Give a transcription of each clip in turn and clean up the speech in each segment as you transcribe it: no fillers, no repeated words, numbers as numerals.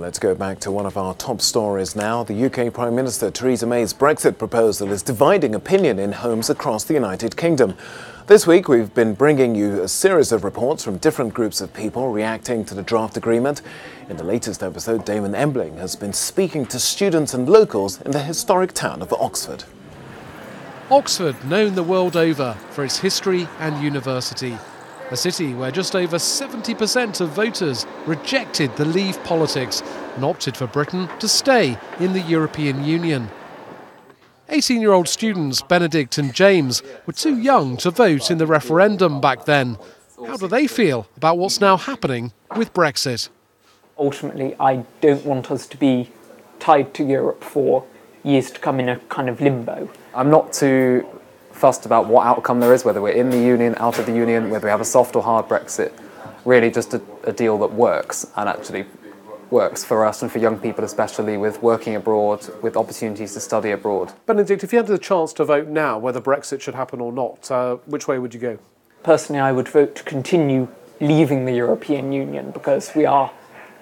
Let's go back to one of our top stories now. The UK Prime Minister Theresa May's Brexit proposal is dividing opinion in homes across the United Kingdom. This week we've been bringing you a series of reports from different groups of people reacting to the draft agreement. In the latest episode, Damon Embling has been speaking to students and locals in the historic town of Oxford. Oxford, known the world over for its history and university. A city where just over 70% of voters rejected the Leave politics and opted for Britain to stay in the European Union. 18-year-old students Benedict and James were too young to vote in the referendum back then. How do they feel about what's now happening with Brexit? Ultimately, I don't want us to be tied to Europe for years to come in a kind of limbo. I'm not too fussed about what outcome there is, whether we're in the Union, out of the Union, whether we have a soft or hard Brexit. Really just a deal that works, and actually works for us and for young people especially, with working abroad, with opportunities to study abroad. Benedict, if you had the chance to vote now whether Brexit should happen or not, which way would you go? Personally, I would vote to continue leaving the European Union because we are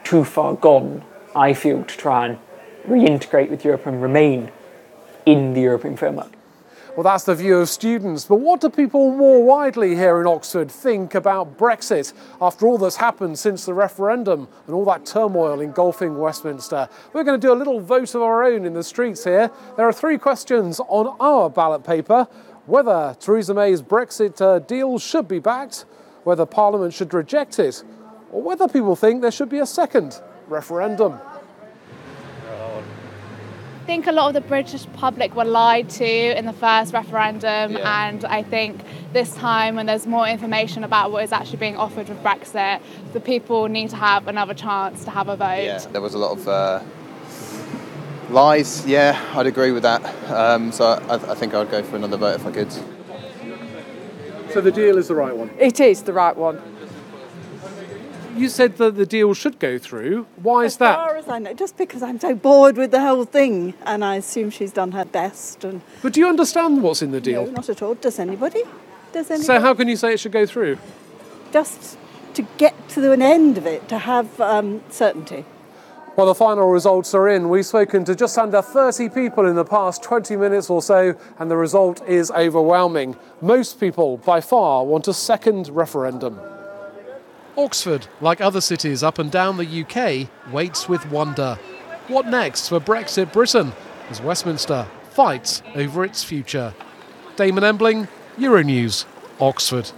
too far gone, I feel, to try and reintegrate with Europe and remain in the European framework. Well, that's the view of students, but what do people more widely here in Oxford think about Brexit after all that's happened since the referendum and all that turmoil engulfing Westminster? We're going to do a little vote of our own in the streets here. There are 3 questions on our ballot paper: whether Theresa May's Brexit deal should be backed, whether Parliament should reject it, or whether people think there should be a second referendum. I think a lot of the British public were lied to in the first referendum, and I think this time when there's more information about what is actually being offered with Brexit, the people need to have another chance to have a vote. Yeah, there was a lot of lies, I'd agree with that. So I think I'd go for another vote if I could. So the deal is the right one? It is the right one. You said that the deal should go through. Why is that? As far as I know, just because I'm so bored with the whole thing, and I assume she's done her best. But do you understand what's in the deal? No, not at all. Does anybody? So how can you say it should go through? Just to get to an end of it, to have certainty. Well, the final results are in. We've spoken to just under 30 people in the past 20 minutes or so, and the result is overwhelming. Most people, by far, want a second referendum. Oxford, like other cities up and down the UK, waits with wonder. What next for Brexit Britain as Westminster fights over its future? Damon Embling, Euronews, Oxford.